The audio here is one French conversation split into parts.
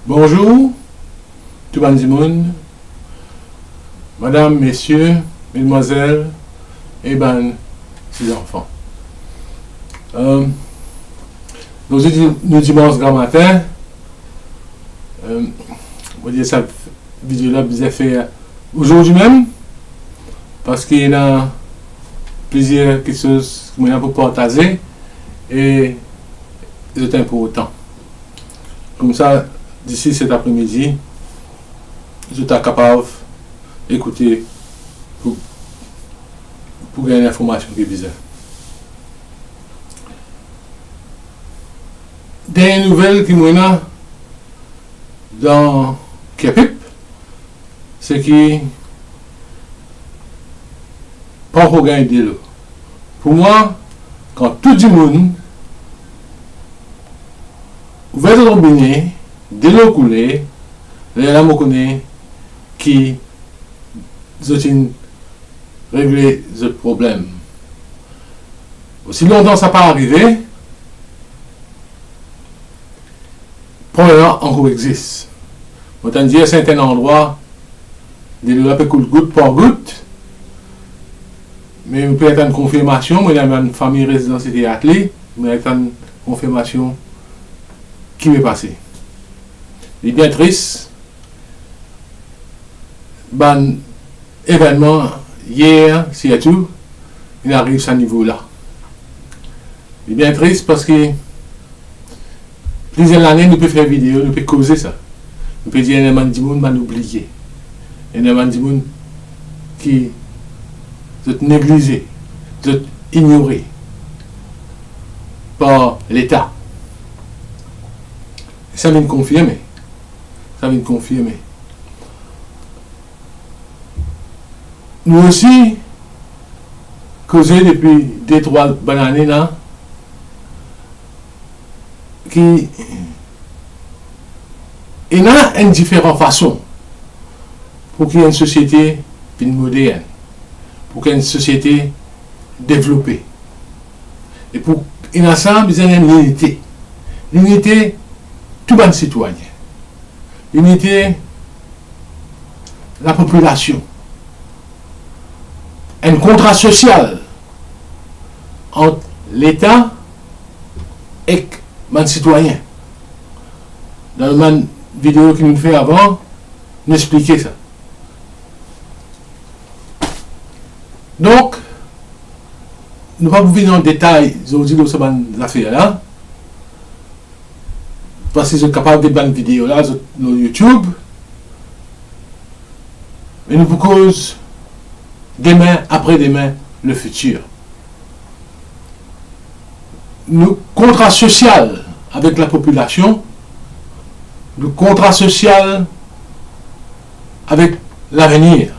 Bonjour, tout le monde, madame, messieurs, mesdemoiselles et ses enfants. Nous dimanche grand matin, on dire cette vidéo-là, vous avez fait aujourd'hui même, parce qu'il y a plusieurs choses que je pour partager et c'est important. Comme ça, d'ici cet après-midi, je suis capable d'écouter pour gagner l'information qui est bizarre. Des nouvelles qui m'ont dans Kepip, c'est qui pas pour gagner de l'eau. Pour moi, quand tout le monde ouvert le robinet, de l'eau coulée, les gens me connaissent qui ont réglé ce problème. Aussi longtemps ça n'a pas arrivé, le problème encore existe. Autant dire à certains endroits, de l'eau peut couler goutte par goutte, mais il peut être une confirmation, moi j'ai une famille résidentielle attelée, mais il y a une confirmation qui m'est passée. Il est bien triste. Événement hier, c'est tout, il arrive à ce niveau-là. Il est bien triste parce que plusieurs années, nous pouvons faire vidéo, nous pouvons causer ça. Nous pouvons dire qu'il y a des gens qui ont oublié. Il y a des gens qui sont négligés, sont ignorés par l'État. Ça vient de confirmer. Ça vient de confirmer. Nous aussi, causé depuis 2-3 bonnes années là, qui il y a une différente façon pour qu'il y ait une société moderne, pour qu'il y ait une société développée. Et pour il y a ça, il y a une unité. L'unité, tout le monde citoyen. L'unité, la population. Un contrat social entre l'État et les citoyens. Dans la vidéo qu'il nous fait avant, nous expliquait ça. Donc, nous ne pouvons pas venir dans le détail aujourd'hui de ces affaires-là, parce que je suis capable de faire une vidéo là sur YouTube, mais nous proposons demain, après-demain, le futur. Le contrat social avec la population, le contrat social avec l'avenir.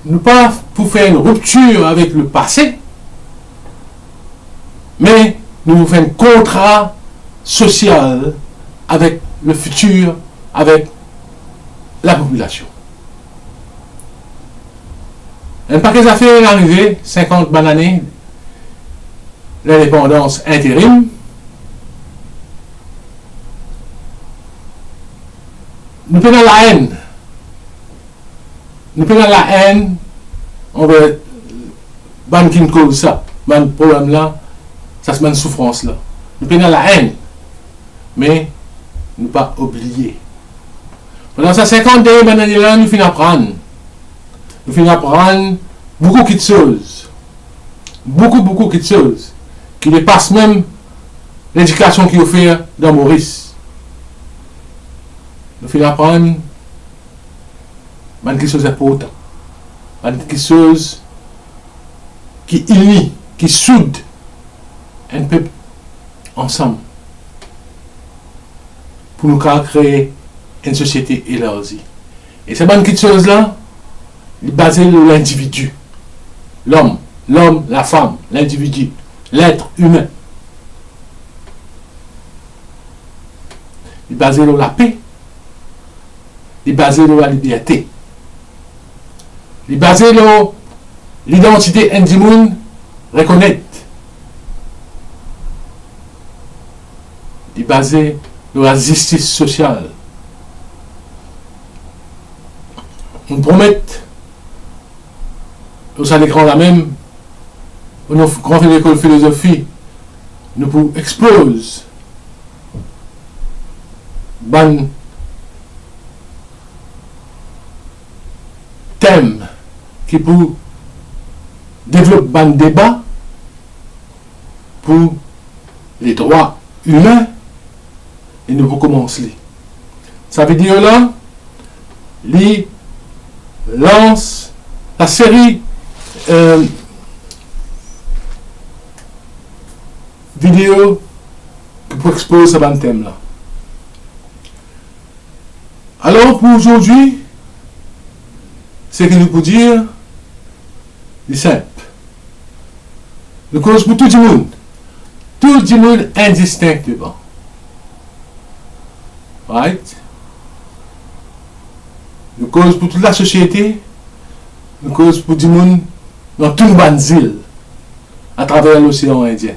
Nous pas pour faire une rupture avec le passé, mais nous faisons un contrat social avec le futur, avec la population. Un paquet d'affaires est arrivé, 50 bonnes années, l'indépendance intérim. Nous prenons la haine. Nous prenons la haine envers ban qui nous cause ça, ban problème là, ça se met une souffrance là. Nous prenons la haine, mais ne pas oublier. Pendant ces 50 dernières années là, nous finissons apprendre. Nous finissons apprendre beaucoup de choses. Beaucoup de choses qui dépassent même l'éducation qu'il offre dans Maurice. Nous finissons apprendre quelque chose d'important. Quelque chose qui unit, qui soude un peuple ensemble. Pour nous créer une société élargie. Et ces bonnes choses-là, est basé sur l'individu. L'homme, la femme, l'individu, l'être humain. Il est basé sur la paix. Il est basé sur la liberté. Il est basé sur l'identité individuelle reconnaître. Il est basé sur la justice sociale. on promet, au sein l'écran là même, au grand école de philosophie, nous pour expose ban thème qui pour développer un débat pour les droits humains et nous commencer. Ça veut dire là, il lance la série vidéo pour exposer ce thème là. Alors pour aujourd'hui, ce que nous pouvons dire, c'est simple. Nous cause pour tout le monde indistinctement. Right? Nous cause pour toute la société, nous cause pour tout le monde dans tout le banzil à travers l'océan Indien.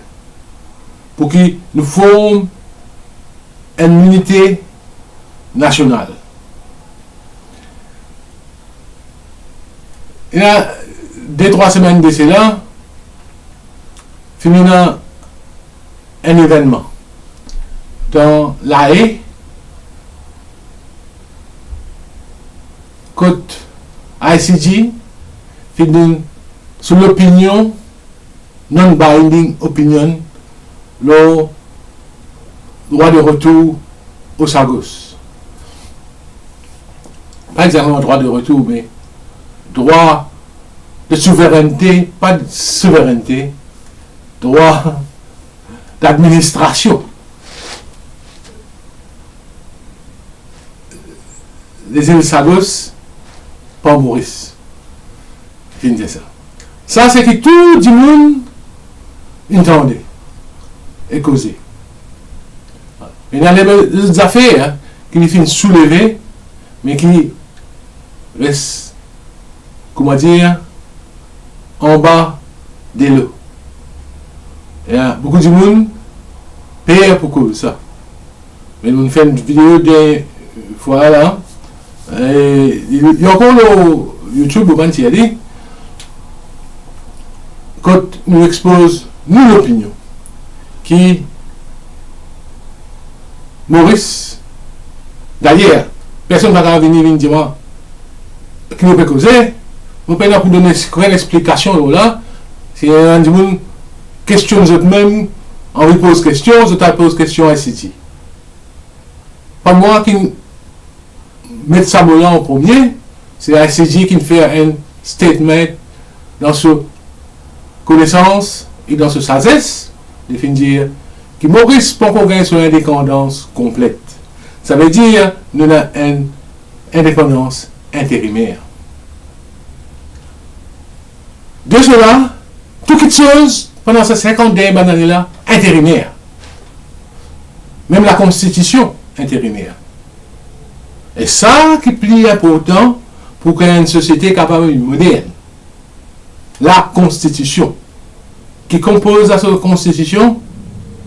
Pour que nous formions une unité nationale. Il y a 2-3 semaines de cela, finissant un événement dans La Haye, côté ICG, finit sous l'opinion, non-binding opinion, le droit de retour au Sagos. Pas exactement droit de retour, mais droit de souveraineté, pas de souveraineté, droit d'administration. Les îles Sagos, pas Maurice. Je dis ça. Ça, c'est que tout le monde entendait et causait. Il y a des affaires qui finissent soulevées, mais qui restent, comment dire, en bas de l'eau. Il y a beaucoup de monde paye pour cause ça. Mais nous faisons une vidéo de fois là. Il y a encore le YouTube au Bantiali. Quand nous expose nous l'opinion qui Maurice, d'ailleurs, personne ne va venir dire moi qui nous peut causer. Vous pouvez pour donner une explication là. Si un monde questionne eux-mêmes, on lui pose question, je te pose question à ICT. Pas moi qui met ça là en premier, c'est ICG qui fait un statement dans ce connaissance et dans ce sagesse, de dire que Maurice peut gagner son indépendance complète. Ça veut dire nous avons une indépendance intérimaire. De cela, toute chose pendant ces 50 dernières années-là, intérimaire. Même la constitution intérimaire. Et ça qui est plus important pour qu'il y ait une société capable de moderne. La constitution. Qui compose la constitution,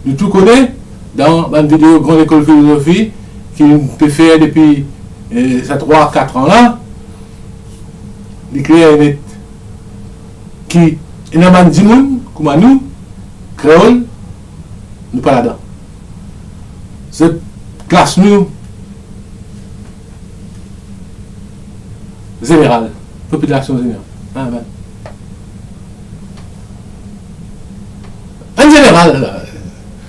nous tout connaissons dans une vidéo Grande École de Philosophie qui peut faire depuis ces 3-4 ans-là. Les clairs et net. Qui est dans le monde, comme nous, créole, nous pas là-dedans. Cette classe nous, générale, population générale. En général,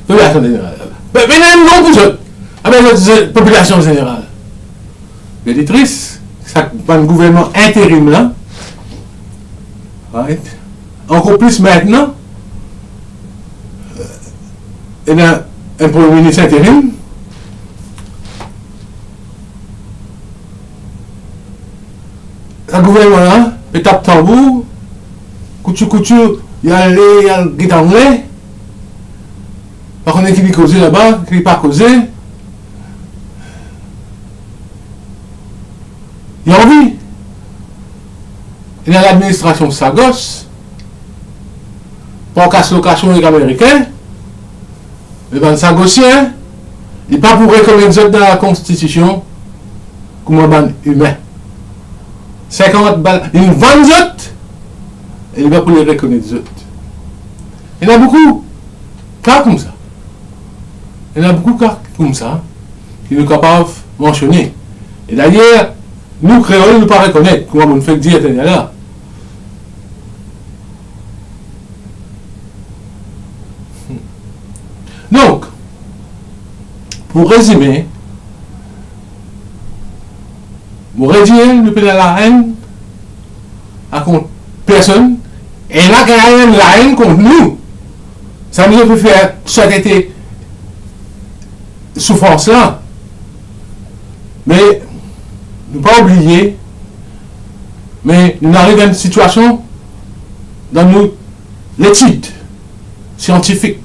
population générale. Mais non pour ça. Avec population générale. L'éditrice, ça un gouvernement intérim là. Right. Encore plus maintenant, il y a un premier ministre intérim. Le gouvernement là, il tape tambour, couture, il y a le guitare anglais. Par contre, qui cause là-bas, qui n'est pas causé. Il y a envie. Il y a l'administration Sagos, pour casse location américain, mais ben Sagosien, il n'est pas pour reconnaître dans la Constitution comme un ban humain. 50 balles, une 20 autres, et il va pour les reconnaître les autres. Il y en a beaucoup, cas comme ça. Il y en a beaucoup cas comme ça, qui sont capables de mentionner. Et d'ailleurs, nous, créoles, nous ne pas reconnaître, comment on fait dire là. Donc, pour résumer, vous réduire le pénal à la haine à contre personne, et là, quand il y a la haine contre nous, ça nous peut faire s'arrêter souffrance là. Mais, ne pas oublier, mais nous arrivons à une situation dans l'étude scientifique,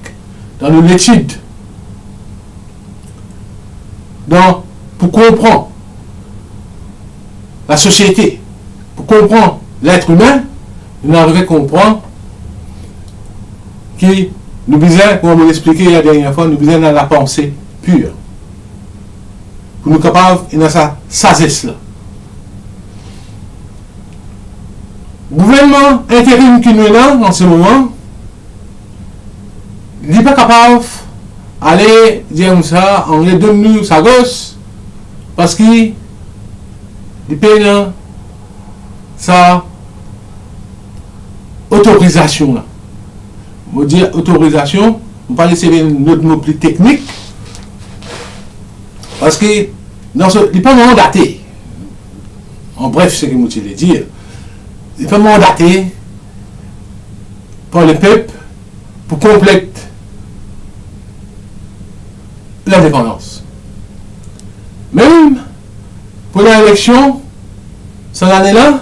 dans l'étude, pour comprendre la société, pour comprendre l'être humain, nous arrivons à comprendre que nous besoin, comme on l'expliquait la dernière fois, nous besoin dans la pensée pure. Pour nous capables de sa sagesse là. Le gouvernement intérim qui nous est là en ce moment, il n'est pas capable d'aller dire ça, on les donne nous sa gosse, parce qu'il paye sa autorisation là. On dire autorisation, on va laisser notre mot plus technique, parce que il n'est pas mandaté. En bref, c'est ce que je voulais dire. Il n'est pas mandaté par le peuple pour compléter l'indépendance. Même pour l'élection, cette année-là,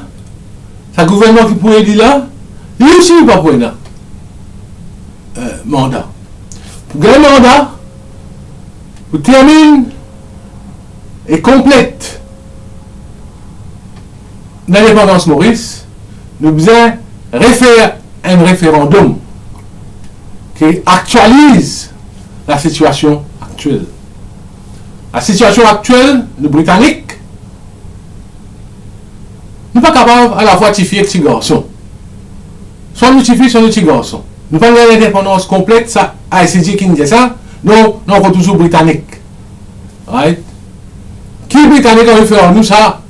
ce gouvernement qui pourrait dire là, lui aussi n'est pas pour là. Mandat. Pour gagner un mandat, pour terminer et complète l'indépendance Maurice, nous devons refaire un référendum qui actualise la situation actuelle. La situation actuelle, les Britanniques, nous ne sommes pas capables à la fois de tifier les garçons. Soit nous tifions, soit nous petits garçons. Nous ne pouvons pas l'indépendance complète, ça, ICJ qui nous dit ça, non, on est toujours britannique. Right? Qui est britannique en référendum, nous, ça,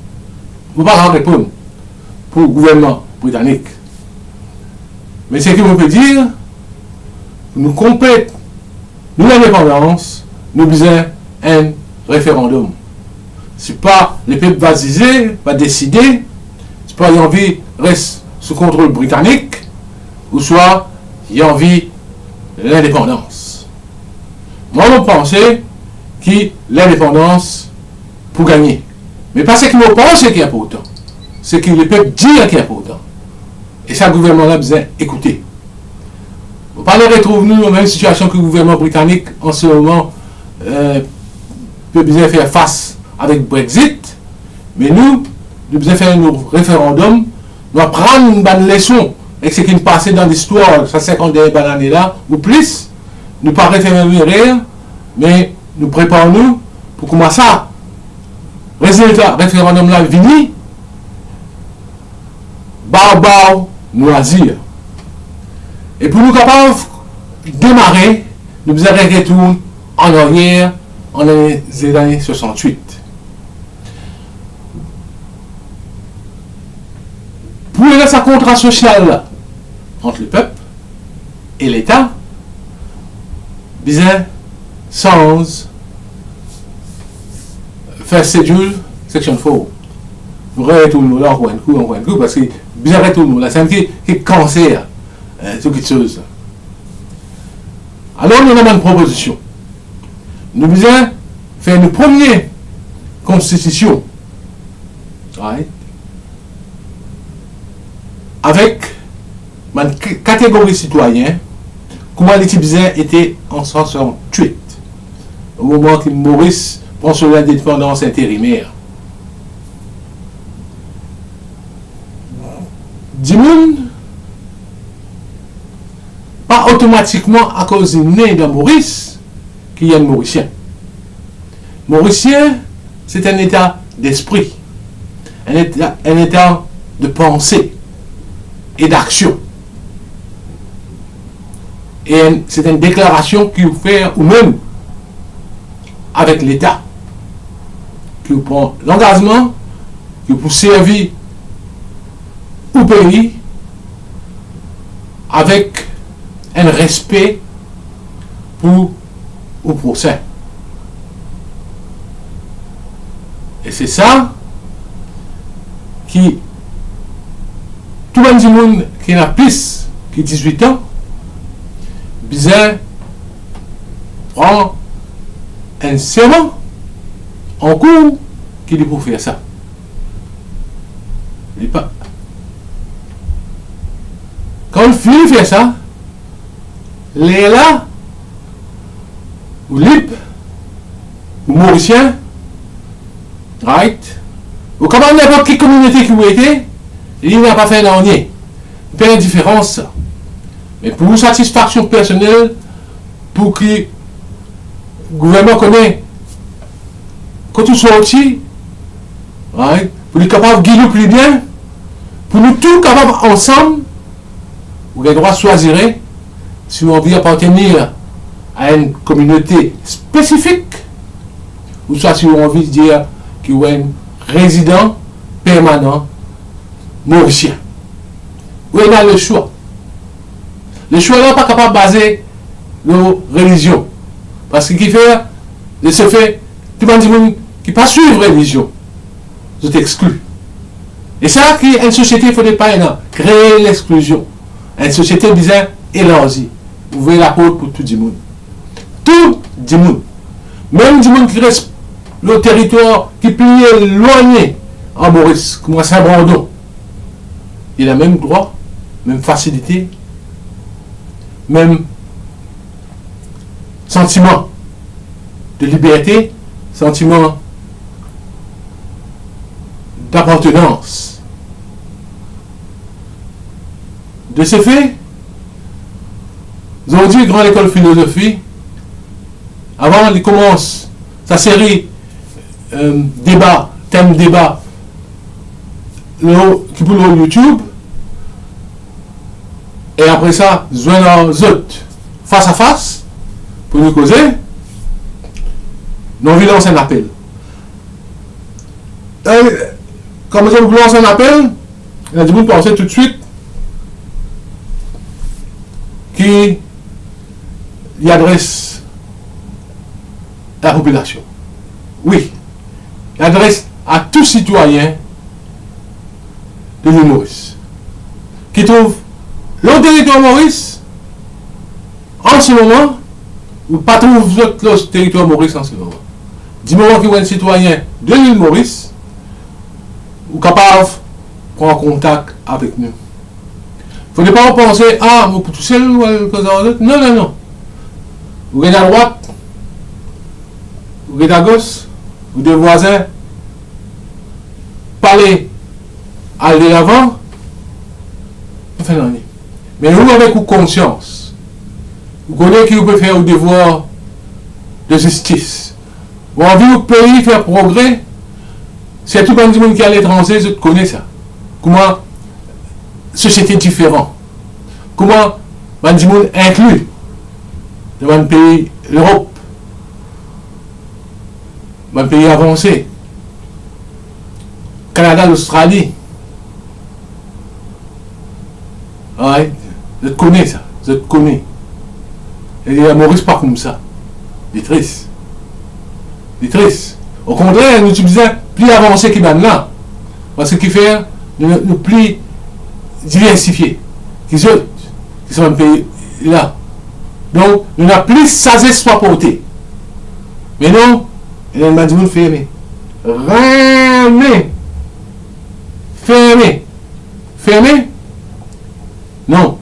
nous ne pouvons pas répondre pour le gouvernement britannique. Mais ce que vous peut dire, nous complète nous l'indépendance, nous besoin un référendum. Ce n'est pas le peuple va décider, va décider, c'est pas l'envie reste sous contrôle britannique, ou soit il y a envie de l'indépendance. Moi, je pense que l'indépendance pour gagner. Mais pas ce que nous pensons qui est important. C'est que le peuple dit qui est important. Et ça, le gouvernement a besoin d'écouter. On ne peut pas retrouver nous dans la même situation que le gouvernement britannique en ce moment peut bien faire face avec Brexit. Mais nous devons faire un référendum, nous apprendre une bonne leçon avec ce qui nous passait dans l'histoire, ça 50 dernières années là, ou plus. Nous ne pas référer, mais nous préparons-nous pour commencer à résultat, référendum là vini, barbare, loisir. Et pour nous capables de démarrer, nous devons retourner en arrière en les années 68. Pour y avoir un contrat social entre le peuple et l'État, bien sans faire schedule section 4. Nous retournons là encore un coup, parce que bien retournons là, c'est un qui cancer, c'est quelque chose. Alors nous avons une proposition. Nous devons faire une première constitution, right, avec une catégorie citoyen, comment les Tibétains étaient en 68, au moment que Maurice prend sur l'indépendance intérimaire. Dimoun, pas automatiquement à cause du né de Maurice, qu'il y a un Mauricien. Mauricien, c'est un état d'esprit. un état de pensée et d'action. Et c'est une déclaration qu'il vous fait ou même avec l'État, qui vous prend l'engagement, qui vous servir au pays avec un respect pour au procès. Et c'est ça qui tout le monde qui a plus que 18 ans bizarre prend un serment en cours qu'il est pour faire ça. Il pas. Quand il finit de faire ça, les là, ou Lip, ou Mauricien, right, ou comme n'importe quelle communauté qui vous était, il n'a pas fait dernier. Il fait la différence, ça. Mais pour satisfaction personnelle, pour que le gouvernement connaisse, quand tu sortis, right, pour être capable de guider plus bien, pour nous tous capables ensemble, vous avez le droit de choisir si vous envie appartenir à une communauté spécifique ou soit si vous avez envie de dire que vous êtes un résident permanent mauricien. Vous avez le choix. Le choix n'est pas capable de baser nos religions. Parce que qui fait, de ce fait, tout le monde qui ne pas suivre la religion, vous êtes exclu. Et ça, une société, il ne faudrait pas créer l'exclusion. Une société bizarre élargie. Ouvrez la porte pour tout le monde. Tout le monde. Même du monde qui reste le territoire qui plie éloigné en Maurice, comme Saint-Brandon. Il a même droit, même facilité, même sentiment de liberté, sentiment d'appartenance. De ce fait, aujourd'hui, Grande École de Philosophie, avant qu'il commence sa série thème débat, qui pour le YouTube, et après ça, joindre les autres face à face, pour nous causer, nous voulons lancer un appel. Comme vous voulez lancer un appel, il y a du monde penser tout de suite qui y adresse la population. Oui, il adresse à tout citoyen de l'île Maurice qui trouve le territoire Maurice en ce moment ou pas trouve le territoire Maurice en ce moment. Du moment qu'il y a un citoyen de l'île Maurice ou capable de prendre contact avec nous. Il ne faut pas penser, vous tout seul ou quelque chose d'autre. Non, non, non. Vous êtes à droite, vous êtes à gauche, vous deux voisins, parlez, allez de l'avant, enfin non. Mais vous avec vous conscience, vous connaissez qui vous peut faire au devoir de justice. Vous avez envie de pays faire progrès, c'est tout le monde qui est à l'étranger, je connais ça. Comment société différente. Comment le monde inclus dans un pays, l'Europe, un pays avancé, Canada, l'Australie. Ouais, je connais ça, je connais. Et Maurice pas comme ça. Il est triste. Il est triste. Au contraire, nous utilisons plus avancé qu'il là. Parce qu'il fait nous plus diversifiés. Qui sont un pays là. Donc, nous n'avons plus sagesse soit portée. Mais non, il y a un monde fermé. Fermé. Fermé. Fermé. Non.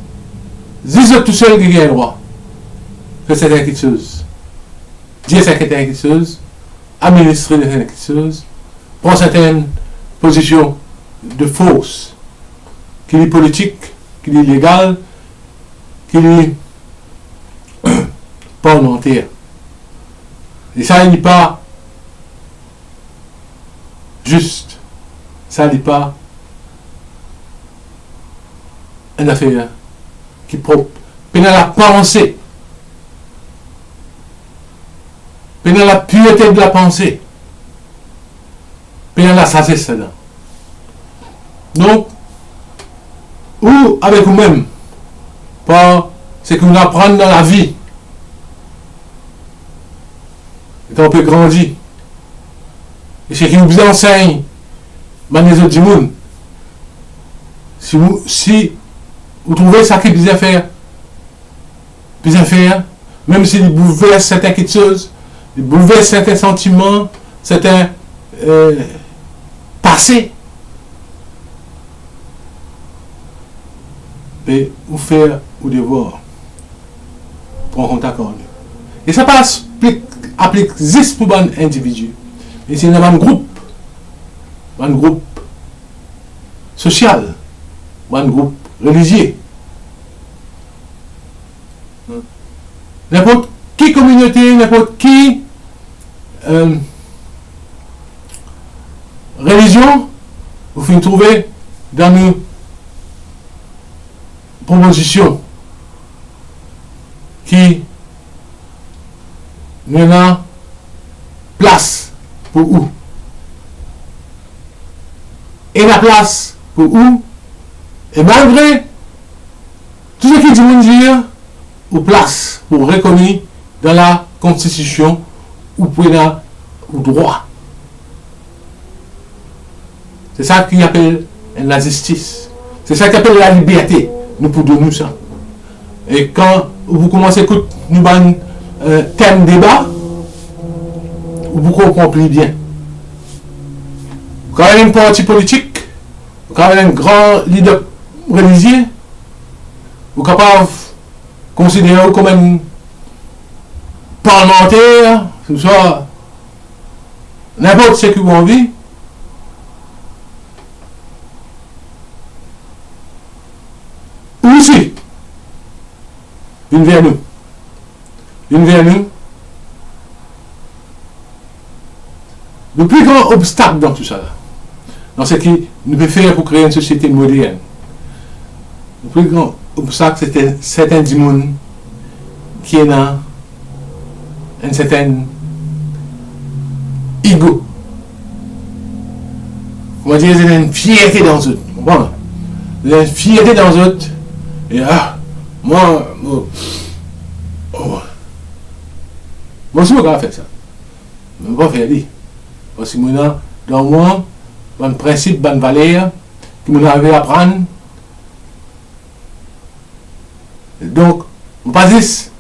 Dis tout seul qui a le droit. Que c'est quelque chose. Dire c'est quelque chose. Administrer quelque chose. Prendre certaines positions de force. Qu'il est politique, qu'il est légal, qu'il est parlementaire. Et ça, il n'est pas juste. ça n'est pas une affaire qui propre. Pendant la pensée, pendant la pureté de la pensée, pendant la sagesse là. Donc, ou avec vous-même, par ce que vous apprenez dans la vie, et quand on peut grandir, et ce qui vous enseigne, les autres du monde, si vous trouvez ça qui est bien faire, même s'il bouleverse certaines choses, il bouleverse certains sentiments, certains passés, et vous faire ou devoir prendre contact avec lui. Et ça passe applique juste pour un individu. Et c'est un groupe social, un groupe religieux. N'importe qui communauté, n'importe qui religion, vous pouvez trouver dans nos propositions qui nous a place pour où. Et la place pour où, et malgré tout ce qui dit dire, ou place pour reconnaître dans la Constitution ou pour ou droit. C'est ça qu'il appelle la justice. C'est ça qu'il appelle la liberté. Nous pour nous ça. Et quand vous commencez à écouter nous ban thème débat, vous comprenez bien. Quand il y a un parti politique, quand il y a un grand leader religieux, vous êtes capable de considérer comme un parlementaire, que ce soit n'importe ce que vous avez envie. Ou aussi, viens vers nous. Viens vers nous. Le plus grand obstacle dans tout ça, dans ce qui nous peut faire pour créer une société moderne, le plus grand obstacle, c'était certains du monde qui est dans une certaine ego. On va dire qu'il y a une fierté dans eux. Bon, il y a une fierté dans eux. Et moi aussi, je vais faire ça. Je ne vais pas faire ça. Parce que moi, dans moi, un principe, une valeur, que je vais apprendre. Donc, je ne pas juste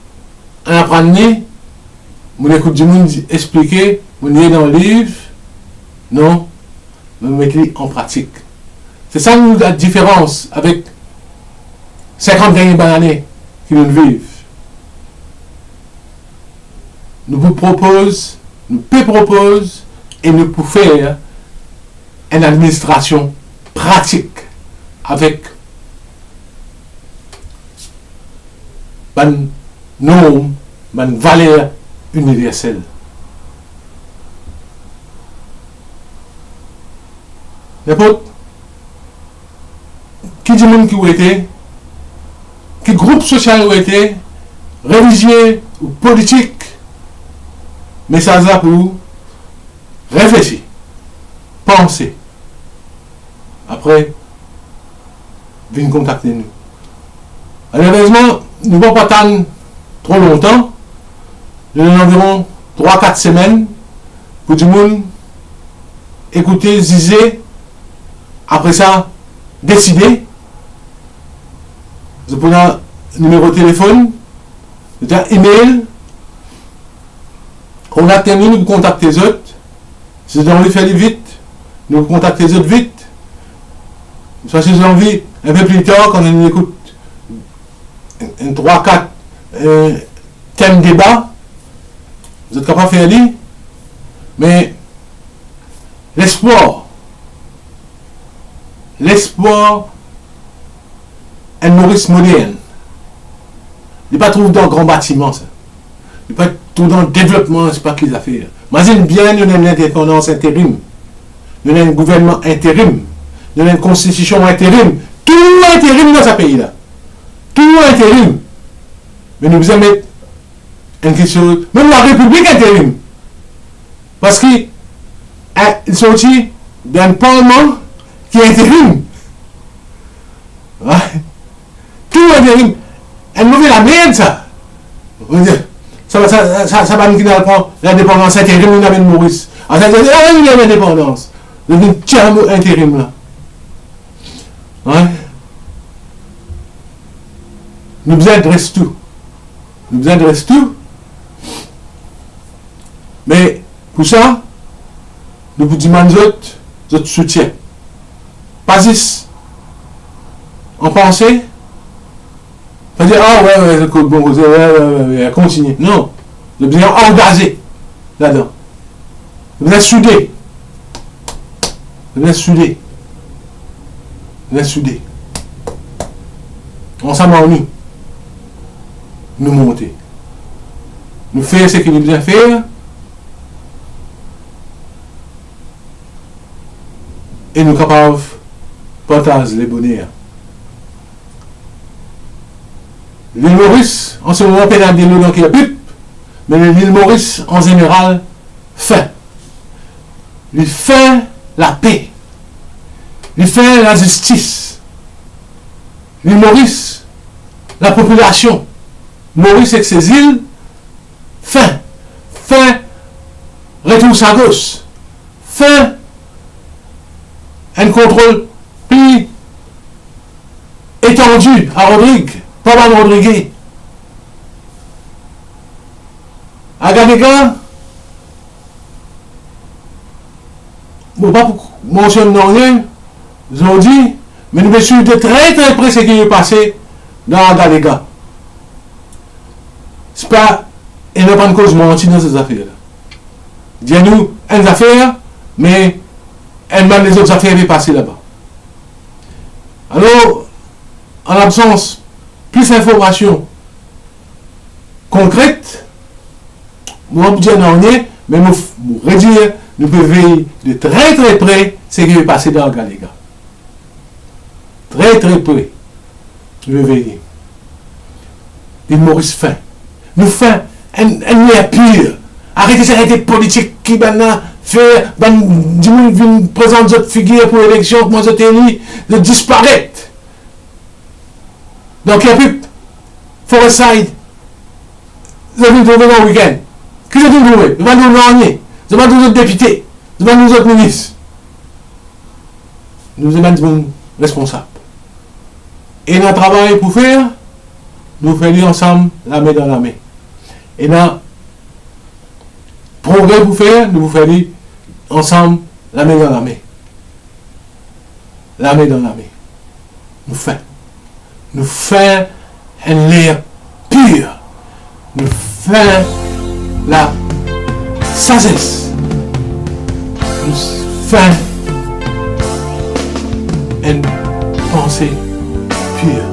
en apprendre, je écoute du monde expliquer, je lis dans le livre. Non, je mettre en pratique. C'est ça la différence avec 50 dernières années qui nous vivent. Nous vous propose, nous peut propose et nous pouvons faire une administration pratique avec une norme, une valeur universelle. N'importe qui dit monde qui a été, qui groupe social a été, religieux ou politique, mais ça a pour réfléchir, penser. Après, venez contacter nous. Malheureusement, nous ne pouvons pas attendre trop longtemps. Nous avons environ 3-4 semaines pour du monde écouter, ziser. Après ça, décider. Vous prenez un numéro de téléphone, vous avez un email. Contactez-nous, nous contactez les autres. Si vous avez envie de faire vite, nous contactez les autres vite. Soit si vous avez envie, un peu plus tard, quand on écoute un 3-4 thèmes débat, vous êtes capable de faire lire. Mais l'espoir est Maurice moderne. Il n'est pas trouvé dans un grand bâtiment, ça. Il n'est pas trouvé dans le développement, c'est pas qu'ils affaires. Imagine bien une indépendance intérim. il y a un gouvernement intérim, il y a une constitution intérim, tout intérim dans ce pays-là. Tout intérim. Mais nous devons mettre une question, même la République intérim. Parce qu'ils sont aussi d'un parlement qui est intérim. Ouais. Tout intérim. Elle nous fait la merde, ça. Ça va nous quitter l'indépendance intérim, nous avons Maurice. Ah, ça veut dire, il y a l'indépendance. Nous avons un tiers intérim, là. Ouais. Nous nous adressons tout. Nous nous adressons tout. Mais, pour ça, nous vous demandons votre soutien. Pas ici. En pensée, pas dire, ah ouais, bon, ouais, continue. Non. Nous devons engager là-dedans. Nous devons souder. Nous devons souder. Nous devons souder. Ensemble en nous. Nous monter. Nous faire ce que nous devons faire. Et nous sommes capables de partager les bonheurs. L'île Maurice, en ce moment, pénal de l'eau qui est pip, mais l'île Maurice, en général, fait. Il fait la paix. Il fait la justice. L'île Maurice, la population, Maurice et ses îles, fait retour sa gauche, fait un contrôle plus étendu à Rodrigue, pas mal Rodrigue. À Gadega, bon, pas pour mentionner rien, je vous dis, mais nous sommes de très très près ce qui est passé dans Gadega. C'est pas, il n'y a pas de cause mentir dans ces affaires-là. Dis-nous, une affaire, mais même les autres affaires qui passées là-bas. Alors, en l'absence plus d'informations concrètes, nous ne pouvons pas dire rien, mais nous redire, nous pouvons veiller de très très près ce qui est passé dans Gadega. Très très près. Nous pouvons veiller. Et Maurice fin. Nous faisons un lien pur. Arrêtez cette arrêté politique qui maintenant fait, du présente votre figure pour l'élection, comment vous êtes élu, de disparaître. Donc, il y a plus Forestside. Vous avez trouvé dans le week-end. Qui vous avez trouvé? Vous avez trouvé rien. Vous avez trouvé autres députés. Vous avez trouvé autres ministres. Nous sommes responsables. Et notre travail pour faire, nous faisons ensemble la main dans la main. Et dans progrès pour faire, nous faisons ensemble la main dans la main. La main dans la main. Nous faisons. Nous faisons un l'air pur. Nous faisons la sagesse. Nous faisons une pensée pure.